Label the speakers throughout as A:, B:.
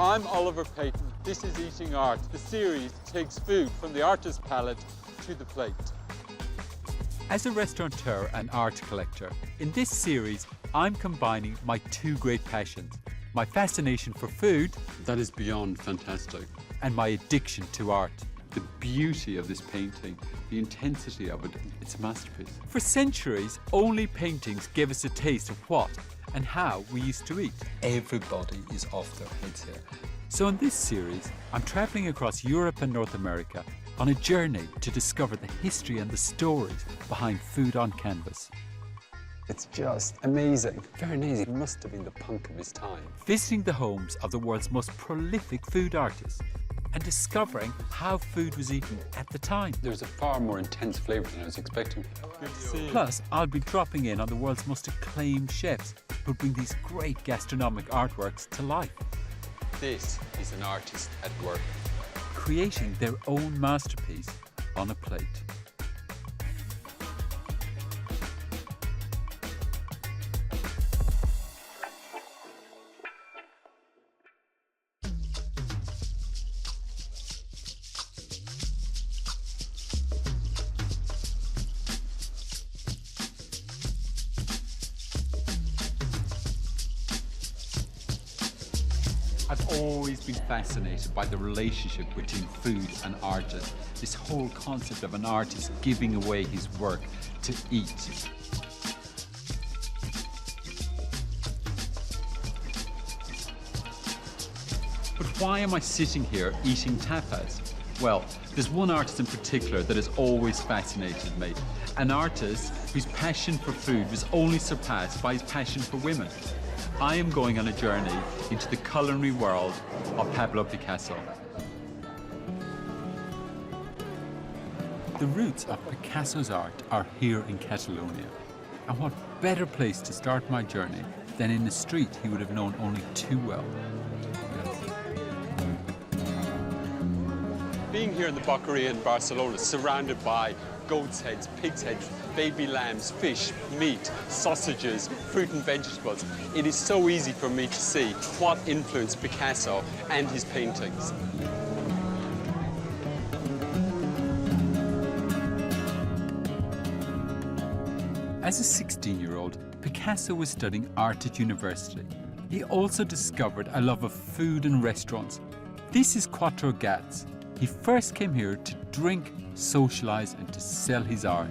A: I'm Oliver Payton. This is Eating Art. The series takes food from the artist's palate to the plate.
B: As a restaurateur and art collector, in this series, I'm combining my two great passions, my fascination for food.
C: That is beyond fantastic.
B: And my addiction to art.
C: The beauty of this painting, the intensity of it, it's a masterpiece.
B: For centuries, only paintings gave us a taste of what and how we used to eat.
D: Everybody is off their heads here.
B: So in this series, I'm traveling across Europe and North America on a journey to discover the history and the stories behind food on canvas.
C: It's just amazing. Veronese must have been the punk of his time.
B: Visiting the homes of the world's most prolific food artists and discovering how food was eaten at the time.
C: There's a far more intense flavour than I was expecting.
B: Plus, I'll be dropping in on the world's most acclaimed chefs who bring these great gastronomic artworks to life.
C: This is an artist at work.
B: Creating their own masterpiece on a plate. I've always been fascinated by the relationship between food and artists. This whole concept of an artist giving away his work to eat. But why am I sitting here eating tapas? Well, there's one artist in particular that has always fascinated me. An artist whose passion for food was only surpassed by his passion for women. I am going on a journey into the culinary world of Pablo Picasso. The roots of Picasso's art are here in Catalonia. And what better place to start my journey than in a street he would have known only too well.
A: Being here in the Boqueria in Barcelona, surrounded by goat's heads, pig's heads, baby lambs, fish, meat, sausages, fruit and vegetables, it is so easy for me to see what influenced Picasso and his paintings.
B: As a 16-year-old, Picasso was studying art at university. He also discovered a love of food and restaurants. This is Quattro Gats. He first came here to drink, socialize, and to sell his art.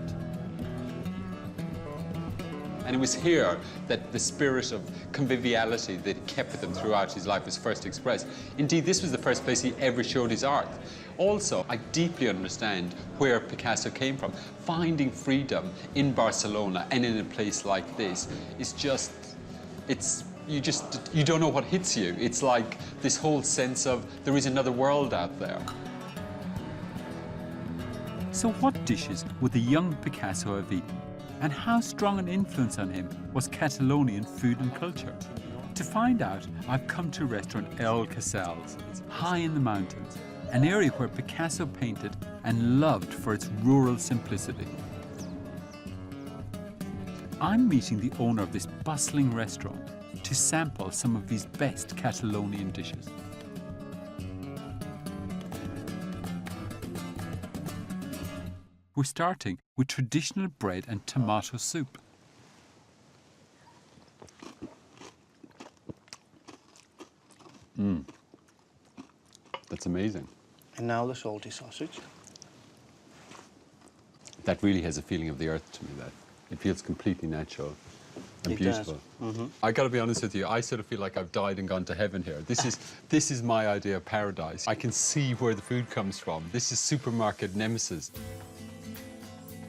C: And it was here that the spirit of conviviality that he kept with him throughout his life was first expressed. Indeed, this was the first place he ever showed his art. Also, I deeply understand where Picasso came from. Finding freedom in Barcelona and in a place like this is just, you don't know what hits you. It's like this whole sense of there is another world out there.
B: So what dishes would the young Picasso have eaten? And how strong an influence on him was Catalonian food and culture? To find out, I've come to restaurant El Casals, high in the mountains, an area where Picasso painted and loved for its rural simplicity. I'm meeting the owner of this bustling restaurant to sample some of his best Catalonian dishes. We're starting with traditional bread and tomato soup.
C: That's amazing.
E: And now the salty sausage.
C: That really has a feeling of the earth to me, that. It feels completely natural and beautiful. I gotta be honest with you, I sort of feel like I've died and gone to heaven here. This is my idea of paradise. I can see where the food comes from. This is supermarket nemesis.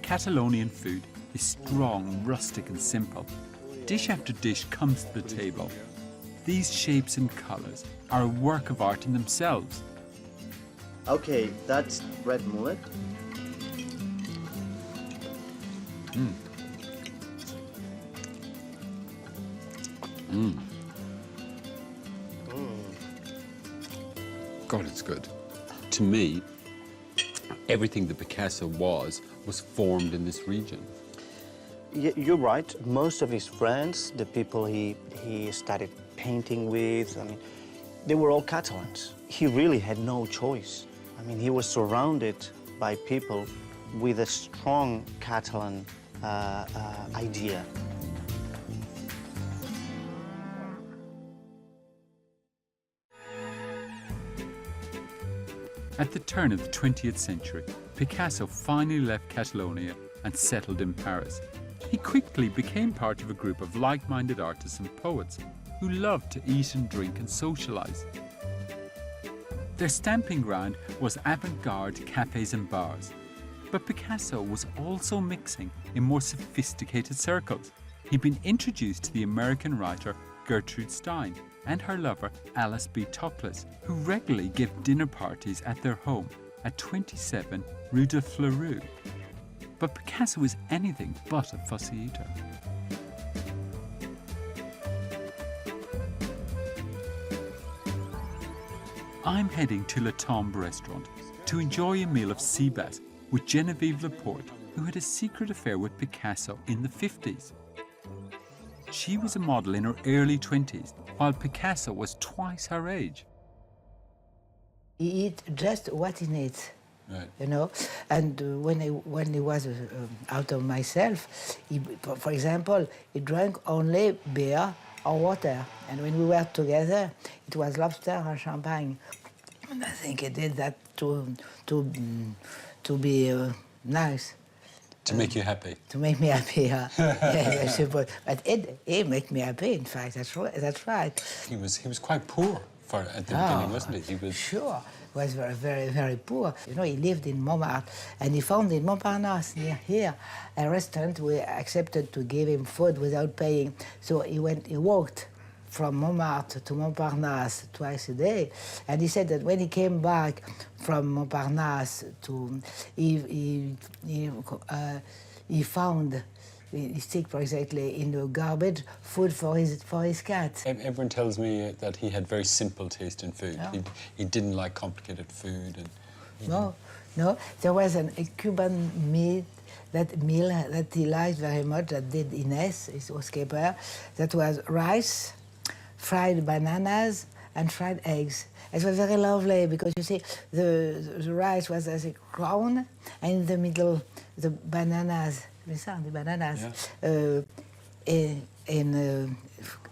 B: Catalonian food is strong, rustic and simple. Dish after dish comes to the table. These shapes and colours are a work of art in themselves.
F: Okay, that's red mullet.
C: God, it's good. To me, everything that Picasso was formed in this region.
E: You're right. Most of his friends, the people he started painting with, I mean, They were all Catalans. He really had no choice. I mean, he was surrounded by people with a strong Catalan idea.
B: At the turn of the 20th century, Picasso finally left Catalonia and settled in Paris. He quickly became part of a group of like-minded artists and poets who loved to eat and drink and socialize. Their stamping ground was avant-garde cafes and bars. But Picasso was also mixing in more sophisticated circles. He'd been introduced to the American writer Gertrude Stein and her lover Alice B. Toklas, who regularly give dinner parties at their home at 27 Rue de Fleurus. But Picasso was anything but a fussy eater. I'm heading to Le Tombe restaurant to enjoy a meal of sea bass with Genevieve Laporte, who had a secret affair with Picasso in the 50s. She was a model in her early 20s, while Picasso was twice her age.
G: He eat just what he needs,
D: Right.
G: you know. And when he was out of myself, for example, he drank only beer or water. And when we were together, it was lobster or champagne. And I think he did that to be nice.
D: To make you happy.
G: To make me happy, yeah, I suppose. But it made me happy, in fact, that's right.
D: He was quite poor at the beginning, wasn't he? He was
G: Sure. He was very, very, very poor. You know, he lived in Montmartre, and he found in Montparnasse, near here, a restaurant we accepted to give him food without paying. So he walked from Montmartre to Montparnasse twice a day, and he said that when he came back from Montparnasse he found, he stick for exactly in the garbage, food for his cat.
D: Everyone tells me that he had very simple taste in food.
G: Yeah.
D: He didn't like complicated food. And
G: No. There was a Cuban meal that he liked very much, that did Ines, his housekeeper, that was rice, fried bananas, and fried eggs. It was very lovely because, you see, the rice was as a crown, and in the middle, the bananas,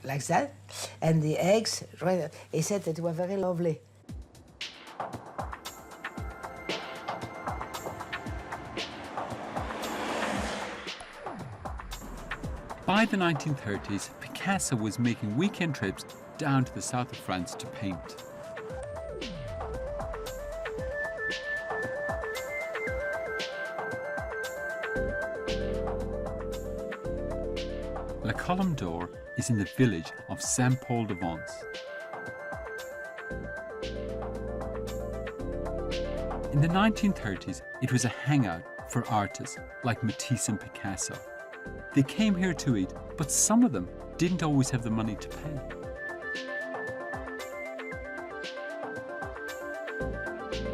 G: like that, and the eggs, he said that it was very lovely.
B: By the 1930s, Picasso was making weekend trips down to the south of France to paint. La Colombe d'Or is in the village of Saint-Paul-de-Vence. In the 1930s, it was a hangout for artists like Matisse and Picasso. They came here to eat, but some of them didn't always have the money to pay.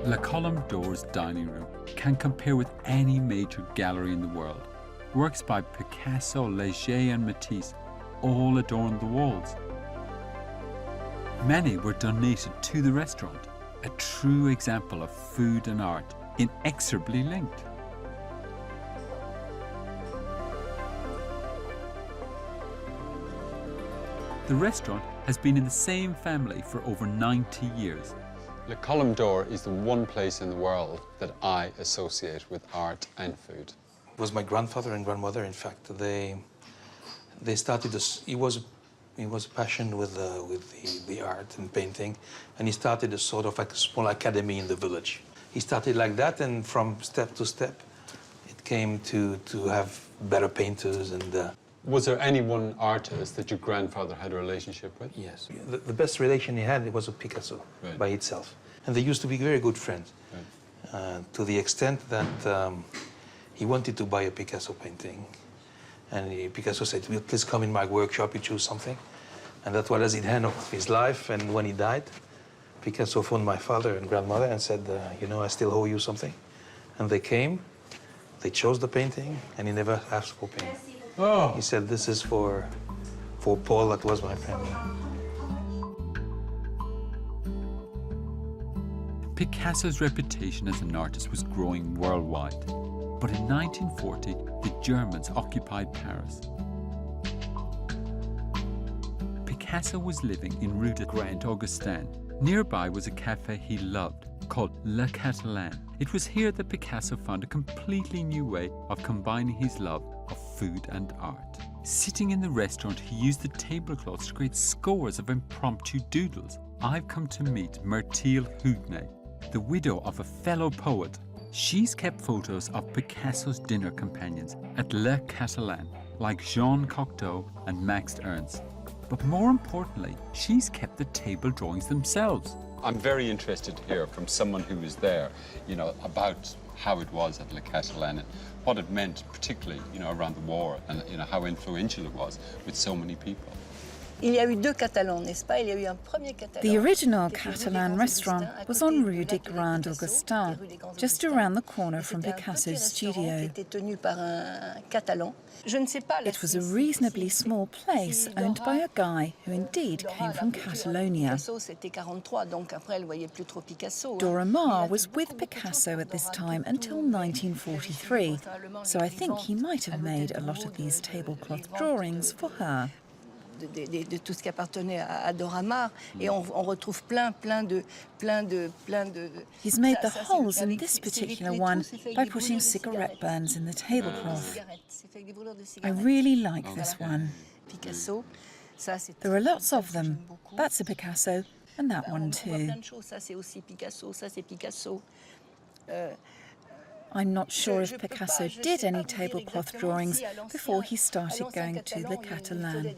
B: La Colombe d'Or's dining room can compare with any major gallery in the world. Works by Picasso, Léger and Matisse all adorn the walls. Many were donated to the restaurant, a true example of food and art inexorably linked. The restaurant has been in the same family for over 90 years.
C: Le Colombe d'Or is the one place in the world that I associate with art and food.
H: It was my grandfather and grandmother. In fact, they started this. He was passionate with the art and painting, and he started a sort of like a small academy in the village. He started like that, and from step to step, it came to have better painters and.
C: Was there any one artist that your grandfather had a relationship with?
H: Yes. The best relation he had was with Picasso,
C: right,
H: by itself. And they used to be very good friends,
C: right,
H: to the extent that he wanted to buy a Picasso painting. And Picasso said, please come in my workshop, you choose something. And that was at the end of his life. And when he died, Picasso phoned my father and grandmother and said, you know, I still owe you something. And they came, they chose the painting, and he never asked for payment.
C: Oh.
H: He said, this is for Paul, that was my friend.
B: Picasso's reputation as an artist was growing worldwide. But in 1940, the Germans occupied Paris. Picasso was living in Rue de Grand Augustin. Nearby was a cafe he loved, called Le Catalan. It was here that Picasso found a completely new way of combining his love of food and art. Sitting in the restaurant, he used the tablecloths to create scores of impromptu doodles. I've come to meet Myrtille Huguenet, the widow of a fellow poet. She's kept photos of Picasso's dinner companions at Le Catalan, like Jean Cocteau and Max Ernst. But more importantly, she's kept the table drawings themselves.
C: I'm very interested to hear from someone who was there, you know, about how it was at Le Catalan and what it meant, particularly, you know, around the war, and you know how influential it was with so many people.
I: The original Catalan restaurant was on Rue de Grand Augustin, just around the corner from Picasso's studio. It was a reasonably small place owned by a guy who indeed came from Catalonia. Dora Maar was with Picasso at this time until 1943, so I think he might have made a lot of these tablecloth drawings for her.
J: De tout ce qui appartenait à Dora Maar, et on retrouve plein de.
I: He's made the holes in this particular one by putting cigarette burns in the tablecloth. I really like this one. There are lots of them. That's a Picasso, and that one too. I'm not sure if Picasso did any tablecloth drawings before he started going to the Catalan.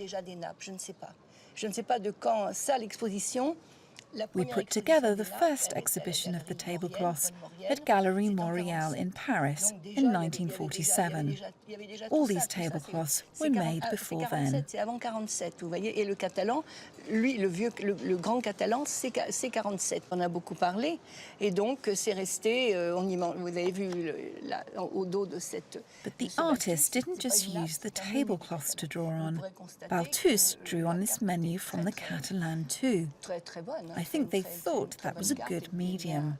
I: We put together the first exhibition of the tablecloths at Galerie Montréal in Paris in 1947. All these tablecloths were made before then.
J: Et le Catalan, lui, le grand Catalan, c'est 47. On a beaucoup parlé, et donc c'est resté. Vous avez vu au dos de cette.
I: But the artist didn't just use the tablecloths to draw on. Balthus drew on this menu from the Catalan too. I think they thought that was a good medium.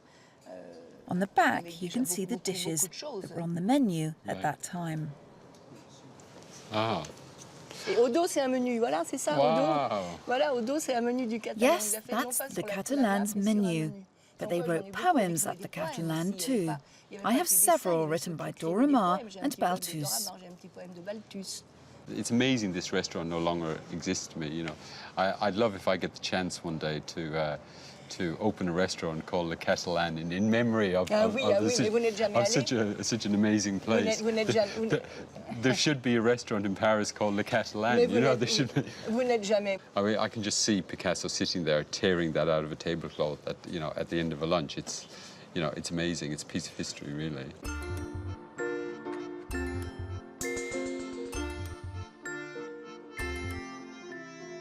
I: On the back, you can see the dishes that were on the menu at that time.
C: Ah.
J: Et au dos, c'est un menu, voilà, c'est ça, au dos. Voilà, au dos, c'est un menu du Catalan.
I: Yes, that's the Catalan's menu. But they wrote poems at the Catalan too. I have several written by Dora Maar and Balthus.
C: It's amazing this restaurant no longer exists to me, you know. I'd love if I get the chance one day to open a restaurant called Le Catalan in memory of such an amazing place. There should be a restaurant in Paris called Le Catalan, you know, there should be. I mean, I can just see Picasso sitting there tearing that out of a tablecloth at, you know, at the end of a lunch. It's, you know, it's amazing. It's a piece of history, really.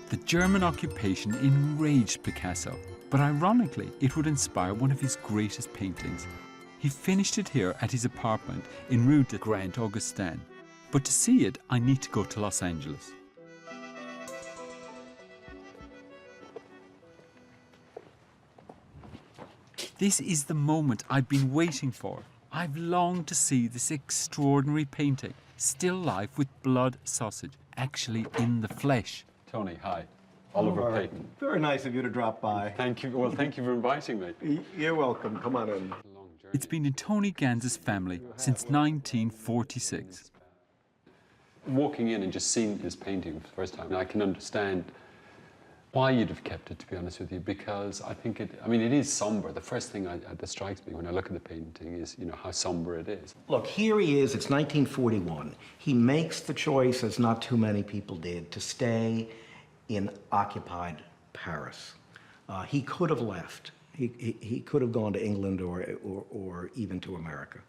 B: The German occupation enraged Picasso, but ironically, it would inspire one of his greatest paintings. He finished it here at his apartment in Rue de Grand Augustin. But to see it, I need to go to Los Angeles. This is the moment I've been waiting for. I've longed to see this extraordinary painting, still life with blood sausage, actually in the flesh.
C: Tony, hi. Oliver Payton.
F: Very nice of you to drop by.
C: Thank you. Well, thank you for inviting me.
F: You're welcome. Come on in.
B: It's been in Tony Ganz's family since 1946.
C: Walking in and just seeing this painting for the first time, I can understand why you'd have kept it, to be honest with you, because I think it is somber. The first thing that strikes me when I look at the painting is, you know, how somber it is.
K: Look, here he is, it's 1941. He makes the choice, as not too many people did, to stay in occupied Paris. He could have left. He could have gone to England or even to America.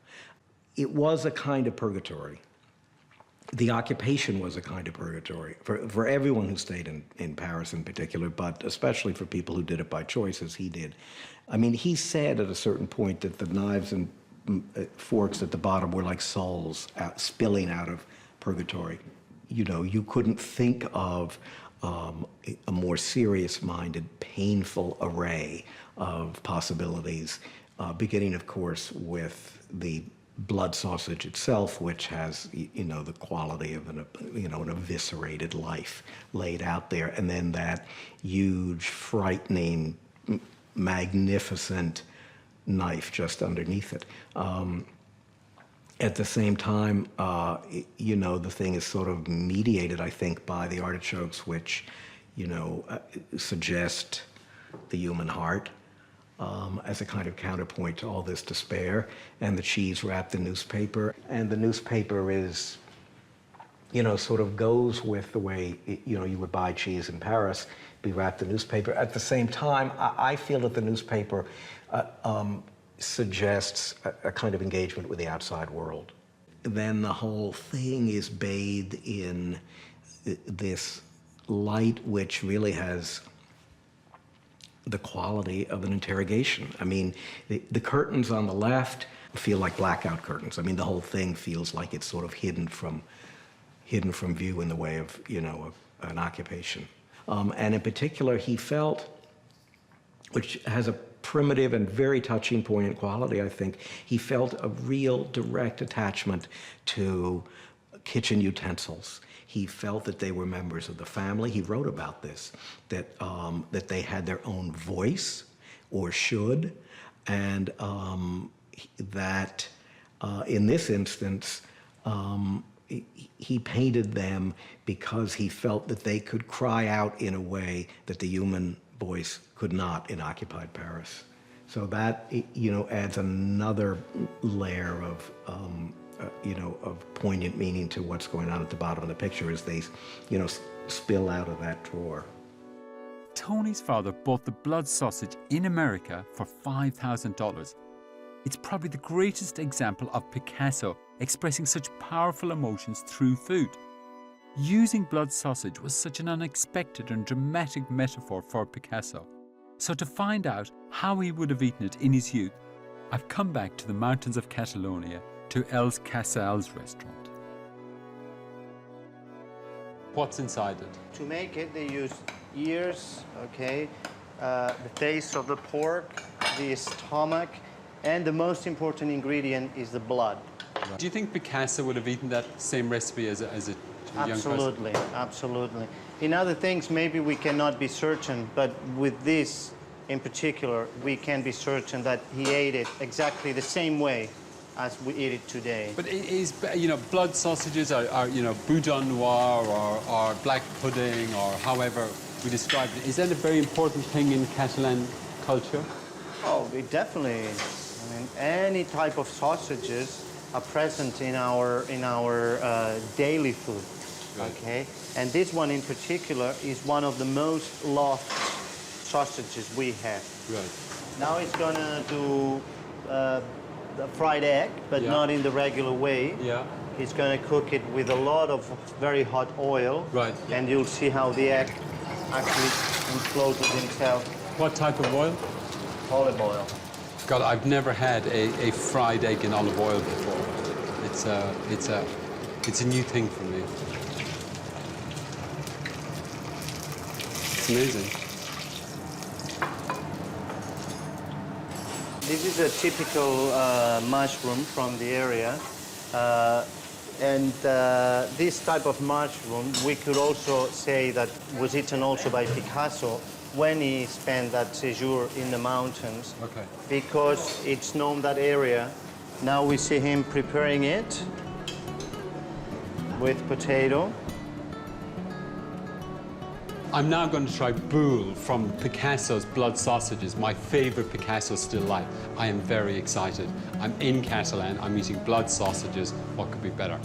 K: It was a kind of purgatory. The occupation was a kind of purgatory for everyone who stayed in Paris in particular, but especially for people who did it by choice, as he did. I mean, he said at a certain point that the knives and forks at the bottom were like souls spilling out of purgatory. you know, you couldn't think of a more serious-minded, painful array of possibilities, beginning, of course, with the blood sausage itself, which has, you know, the quality of an eviscerated life laid out there, and then that huge, frightening, magnificent knife just underneath it. At the same time, you know, the thing is sort of mediated, I think, by the artichokes, which, you know, suggest the human heart as a kind of counterpoint to all this despair, and the cheese wrapped in newspaper. And the newspaper is, you know, sort of goes with the way, you know, you would buy cheese in Paris, be wrapped in newspaper. At the same time, I feel that the newspaper suggests a kind of engagement with the outside world. Then the whole thing is bathed in this light which really has the quality of an interrogation. I mean, the curtains on the left feel like blackout curtains. I mean, the whole thing feels like it's sort of hidden from view in the way of, you know, an occupation. And in particular, he felt, which has a primitive and very touching, poignant quality, I think, he felt a real direct attachment to kitchen utensils. He felt that they were members of the family. He wrote about this, that they had their own voice, or should, and that in this instance, he painted them because he felt that they could cry out in a way that the human voice could not in occupied Paris. So that, you know, adds another layer of, you know, of poignant meaning to what's going on at the bottom of the picture as they, you know, spill out of that drawer.
B: Tony's father bought the blood sausage in America for $5,000. It's probably the greatest example of Picasso expressing such powerful emotions through food. Using blood sausage was such an unexpected and dramatic metaphor for Picasso. So to find out how he would have eaten it in his youth, I've come back to the mountains of Catalonia to Els Casals restaurant.
C: What's inside it?
E: To make it, they use ears, okay, the face of the pork, the stomach, and the most important ingredient is the blood.
C: Do you think Picasso would have eaten that same recipe as a young person?
E: Absolutely, absolutely. In other things, maybe we cannot be certain, but with this in particular, we can be certain that he ate it exactly the same way as we eat it today.
C: But is, you know, blood sausages are you know, boudin noir or black pudding or however we describe it, is that a very important thing in Catalan culture?
E: Oh, it definitely is. I mean, any type of sausages are present in our daily food, right. Okay? And this one in particular is one of the most loved sausages we have.
C: Right.
E: Now it's gonna do a fried egg, but not in the regular way.
C: Yeah.
E: It's gonna cook it with a lot of very hot oil.
C: Right.
E: And you'll see how the egg actually implodes himself.
C: What type of oil?
E: Olive oil.
C: God, I've never had a fried egg in olive oil before. It's a new thing for me. It's amazing.
E: This is a typical mushroom from the area. And this type of mushroom, we could also say that was eaten also by Picasso when he spent that séjour in the mountains.
C: Okay.
E: Because it's known that area. Now we see him preparing it with potato.
C: I'm now going to try boule from Picasso's blood sausages, my favorite Picasso still life. I am very excited. I'm in Catalan, I'm eating blood sausages. What could be better?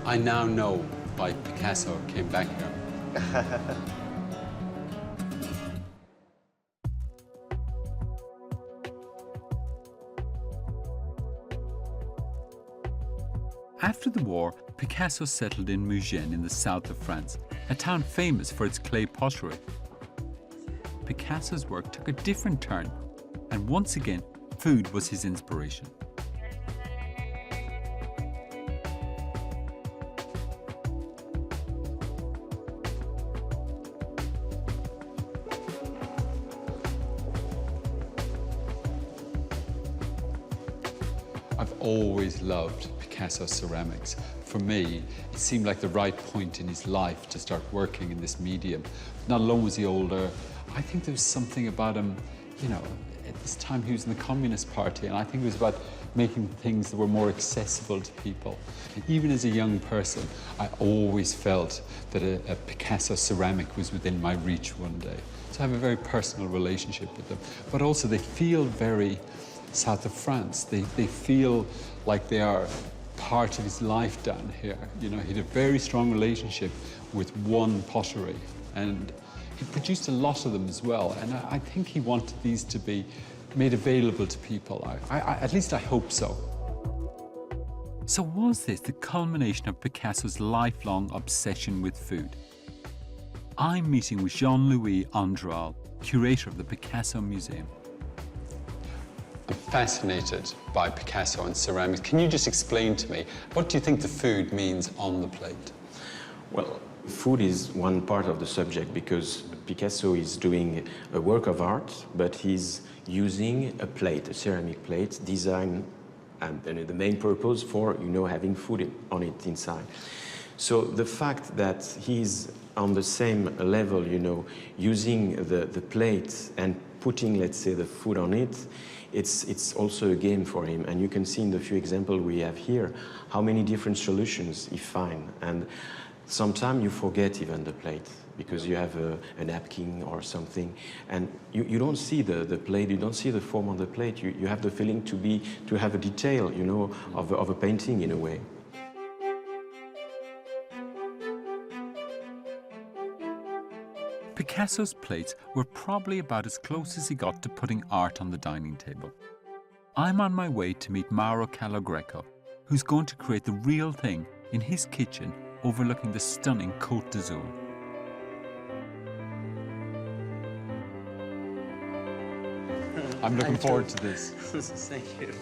C: I now know why Picasso came back here.
B: After the war, Picasso settled in Mougins in the south of France, a town famous for its clay pottery. Picasso's work took a different turn And once again, food was his inspiration.
C: I've always loved Picasso's ceramics. For me, it seemed like the right point in his life to start working in this medium. Not alone was he older, I think there was something about him, you know, at this time he was in the Communist Party, and I think it was about making things that were more accessible to people. Even as a young person, I always felt that a Picasso ceramic was within my reach one day. So I have a very personal relationship with them. But also they feel very south of France. They feel like they are part of his life down here. You know, he had a very strong relationship with one pottery, and he produced a lot of them as well. And I think he wanted these to be made available to people. At least I hope so.
B: So was this the culmination of Picasso's lifelong obsession with food? I'm meeting with Jean-Louis Andral, curator of the Picasso Museum.
C: I'm fascinated by Picasso and ceramics. Can you just explain to me, what do you think the food means on the plate?
L: Well, food is one part of the subject because Picasso is doing a work of art, but he's using a plate, a ceramic plate, designed and the main purpose for, you know, having food on it inside. So the fact that he's on the same level, you know, using the plate and putting, let's say, the food on it, it's also a game for him. And you can see in the few examples we have here how many different solutions he finds. And sometimes you forget even the plate because you have a napkin or something, and you don't see the plate, you don't see the form on the plate. You have the feeling to have a detail, you know, of a painting in a way.
B: Picasso's plates were probably about as close as he got to putting art on the dining table. I'm on my way to meet Mauro Colagreco, who's going to create the real thing in his kitchen overlooking the stunning Cote d'Azur.
C: I'm looking forward to this.
M: Thank you.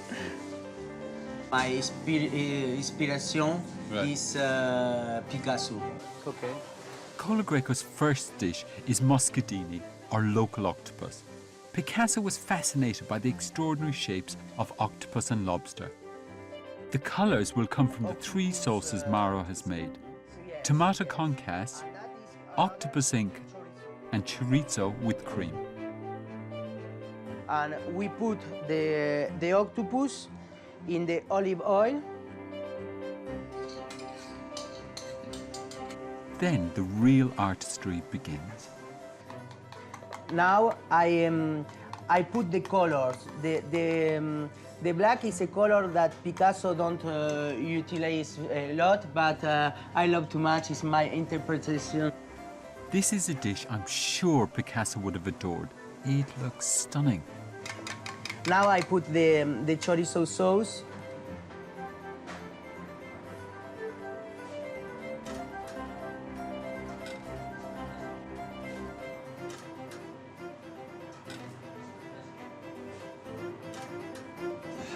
M: My inspiration is Picasso.
E: Okay.
B: Colagreco's first dish is muscadini, or local octopus. Picasso was fascinated by the extraordinary shapes of octopus and lobster. The colours will come from the three sauces Mauro has made: tomato concasse, octopus ink, and chorizo with cream.
M: And we put the octopus in the olive oil.
B: Then the real artistry begins.
M: Now I put the colors. The black is a color that Picasso don't utilize a lot, but I love too much. It's my interpretation.
B: This is a dish I'm sure Picasso would have adored. It looks stunning.
M: Now I put the chorizo sauce.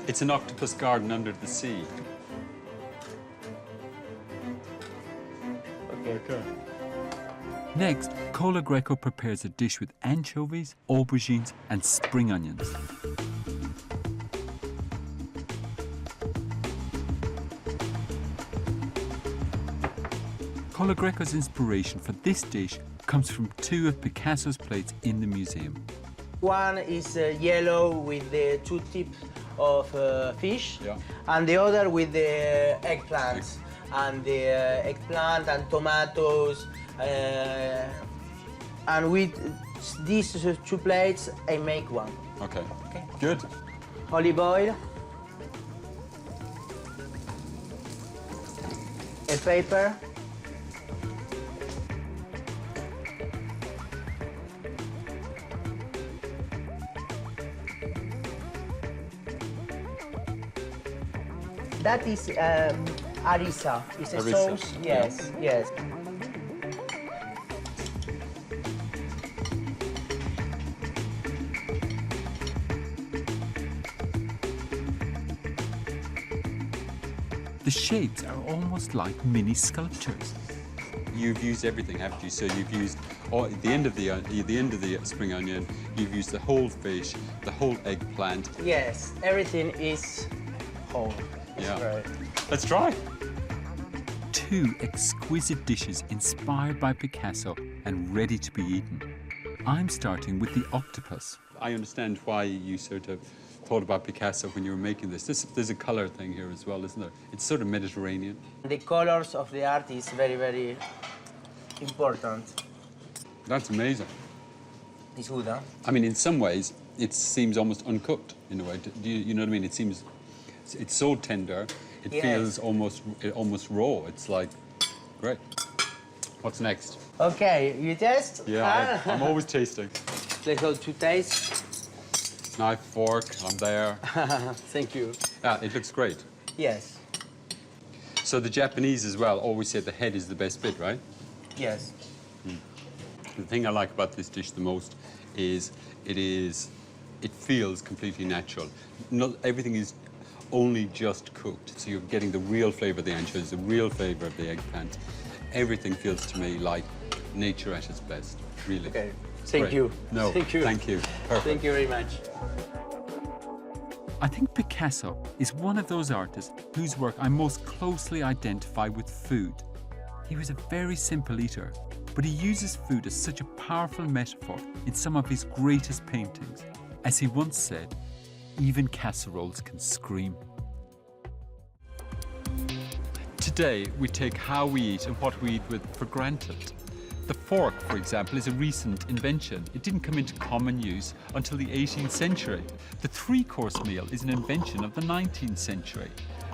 C: It's an octopus garden under the sea.
E: Okay.
B: Next, Colagreco prepares a dish with anchovies, aubergines, and spring onions. Colagreco's inspiration for this dish comes from two of Picasso's plates in the museum.
M: One is yellow with the two tips of fish,
C: Yeah.
M: and the other with the eggplants. And the eggplant and tomatoes. And with these two plates, I make one.
C: Okay. Good.
M: Olive oil, a pepper, that is harissa. It's a
C: Harissa,
M: sauce. Yes, yes.
B: The shapes are almost like mini sculptures.
C: You've used everything, haven't you? So you've used the end of the spring onion, you've used the whole fish, the whole eggplant.
M: Yes, everything is whole.
C: Yeah.
M: Right.
C: Let's try.
B: 2 exquisite dishes inspired by Picasso and ready to be eaten. I'm starting with the octopus.
C: I understand why you sort of thought about Picasso when you were making this. There's a color thing here as well, isn't there? It's sort of Mediterranean.
M: The colors of the art is very, very important.
C: That's amazing.
M: It's good, huh?
C: I mean, in some ways, it seems almost uncooked in a way. Do you know what I mean? It seems, it's so tender. It
M: Yes.
C: feels almost raw. It's like, great. What's next?
M: Okay, you taste?
C: Yeah, I'm always tasting.
M: Let's go to taste.
C: Knife, fork, I'm there.
M: Thank you.
C: Yeah, it looks great.
M: Yes.
C: So the Japanese as well always say the head is the best bit, right?
M: Yes.
C: The thing I like about this dish the most is it feels completely natural. Not everything is only just cooked, so you're getting the real flavor of the anchovies, the real flavor of the eggplant. Everything feels to me like nature at its best, really.
M: Okay. Thank
C: Great.
M: you.
C: No,
M: Thank you.
C: thank you. Perfect.
M: Thank you very much.
B: I think Picasso is one of those artists whose work I most closely identify with food. He was a very simple eater, but he uses food as such a powerful metaphor in some of his greatest paintings. As he once said, even casseroles can scream. Today, we take how we eat and what we eat with for granted. The fork, for example, is a recent invention. It didn't come into common use until the 18th century. The three-course meal is an invention of the 19th century.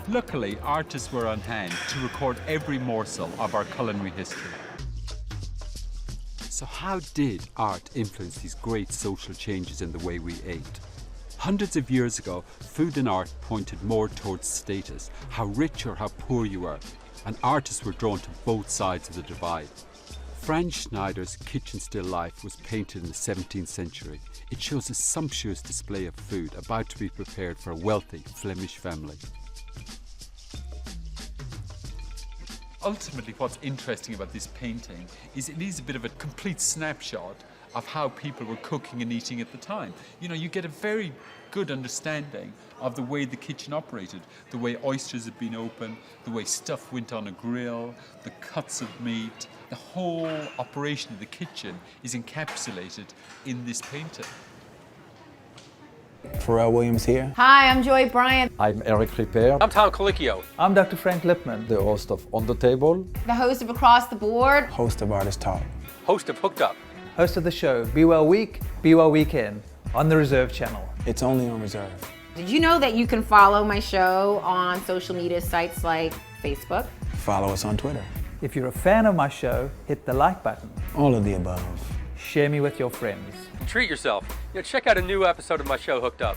B: Luckily, artists were on hand to record every morsel of our culinary history. So how did art influence these great social changes in the way we ate? Hundreds of years ago, food and art pointed more towards status, how rich or how poor you were, and artists were drawn to both sides of the divide. Franz Schneider's kitchen still life was painted in the 17th century. It shows a sumptuous display of food about to be prepared for a wealthy Flemish family. Ultimately, what's interesting about this painting is it is a bit of a complete snapshot of how people were cooking and eating at the time. You know, you get a very good understanding of the way the kitchen operated, the way oysters had been opened, the way stuff went on a grill, the cuts of meat. The whole operation of the kitchen is encapsulated in this painting.
N: Pharrell Williams here.
O: Hi, I'm Joy Bryant,
P: I'm Eric Ripper.
Q: I'm Tom Colicchio.
P: I'm Dr. Frank Lipman, the host of On the Table,
O: the host of Across the Board,
N: Host of Artist Talk,
Q: host of Hooked Up,
R: host of the show Be Well Week, Be Well Weekend on the Reserve channel.
N: It's only on Reserve.
O: Did you know that you can follow my show on social media sites like Facebook?
N: Follow us on Twitter.
R: If you're a fan of my show, hit the like button.
N: All of the above.
R: Share me with your friends.
Q: Treat yourself. Check out a new episode of my show, Hooked Up.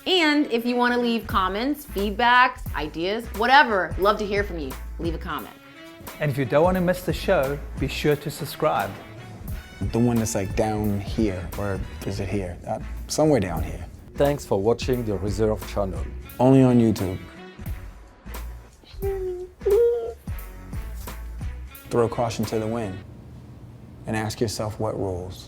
O: And if you want to leave comments, feedbacks, ideas, whatever, love to hear from you. Leave a comment.
R: And if you don't want to miss the show, be sure to subscribe.
N: The one that's like down here, or is it here? Somewhere down here.
P: Thanks for watching the Reserve channel.
N: Only on YouTube. Throw caution to the wind and ask yourself what rules.